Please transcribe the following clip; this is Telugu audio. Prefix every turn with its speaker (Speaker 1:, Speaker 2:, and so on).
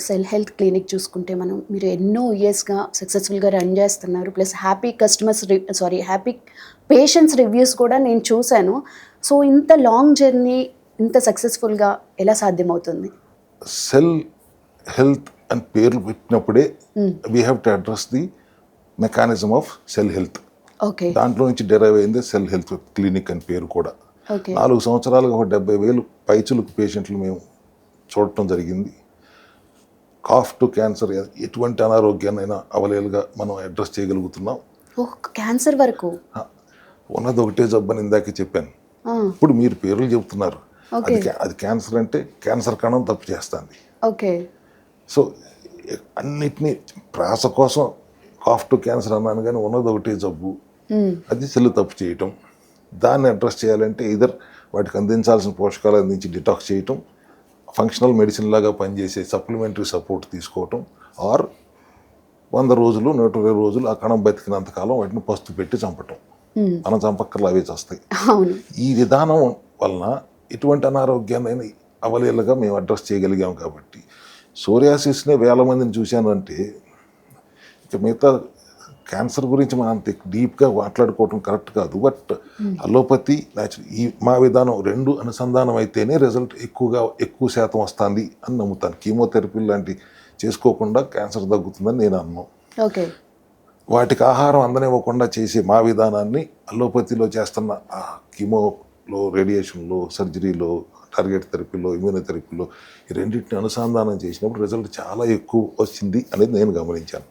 Speaker 1: సెల్ హెల్త్ క్లినిక్ చూసుకుంటే మీరు ఎన్నో ఇయర్స్గా సక్సెస్ఫుల్గా రన్ చేస్తున్నారు. ప్లస్ హ్యాపీ పేషెంట్స్ రివ్యూస్ కూడా నేను చూశాను. సో ఇంత లాంగ్ జర్నీ ఇంత సక్సెస్ఫుల్గా ఎలా సాధ్యమవుతుంది?
Speaker 2: సెల్ హెల్త్ అని పేర్లు పెట్టినప్పుడే we have to address the mechanism of cell health.
Speaker 1: Okay.
Speaker 2: దాంట్లో నుంచి డెరైవ్ అయింది సెల్ హెల్త్ క్లినిక్ అని పేరు కూడా.
Speaker 1: ఓకే.
Speaker 2: 4 సంవత్సరాలుగా 70,000 పైచులకు పేషెంట్లు మేము చూడటం జరిగింది. కాఫ్ టు క్యాన్సర్, ఎటువంటి అనారోగ్యాన్నైనా అవలేలుగా మనం అడ్రస్ చేయగలుగుతున్నాం.
Speaker 1: క్యాన్సర్ వరకు
Speaker 2: ఉన్నది ఒకటే జబ్బని ఇందాకే చెప్పాను. ఇప్పుడు మీరు పేర్లు చెబుతున్నారు. అది క్యాన్సర్ అంటే క్యాన్సర్ కణం తప్పు చేస్తుంది.
Speaker 1: ఓకే.
Speaker 2: సో అన్నిటినీ ప్రాస కోసం కాఫ్ టు క్యాన్సర్ అన్నాను, కానీ ఉన్నది ఒకటే జబ్బు, అది సెల్ తప్పు చేయటం. దాన్ని అడ్రస్ చేయాలంటే ఇదర్ వాటికి అందించాల్సిన పోషకాలు అందించి డిటాక్స్ చేయటం, ఫంక్షనల్ మెడిసిన్ లాగా పనిచేసే సప్లిమెంటరీ సపోర్ట్ తీసుకోవటం, ఆర్ 100 రోజులు 120 రోజులు ఆ కణం బతికినంతకాలం వాటిని పస్తు పెట్టి చంపటం. మనం చంపక్కర్లు అవే చేస్తాయి. ఈ విధానం వలన ఎటువంటి అనారోగ్యాన్ని అవలేలుగా మేము అడ్రస్ చేయగలిగాం. కాబట్టి సోరియాసిస్నే 1000 మందిని చూశాను అంటే ఇక మిగతా క్యాన్సర్ గురించి మనం అంత డీప్గా మాట్లాడుకోవటం కరెక్ట్ కాదు. బట్ అలోపతి ఈ మా విధానం 2 అనుసంధానం అయితేనే రిజల్ట్ ఎక్కువ శాతం వస్తుంది అని నమ్ముతాను. కీమోథెరపీ లాంటి చేసుకోకుండా క్యాన్సర్ తగ్గుతుందని నేను అన్నాను.
Speaker 1: ఓకే.
Speaker 2: వాటికి ఆహారం అందనివ్వకుండా చేసే మా విధానాన్ని అలోపతిలో చేస్తున్న కీమోలో, రేడియేషన్లో, సర్జరీలో, టార్గెట్ థెరపీలో, ఇమ్యూనోథెరపీలో ఈ రెండింటిని అనుసంధానం చేసినప్పుడు రిజల్ట్ చాలా ఎక్కువ వచ్చింది అనేది నేను గమనించాను.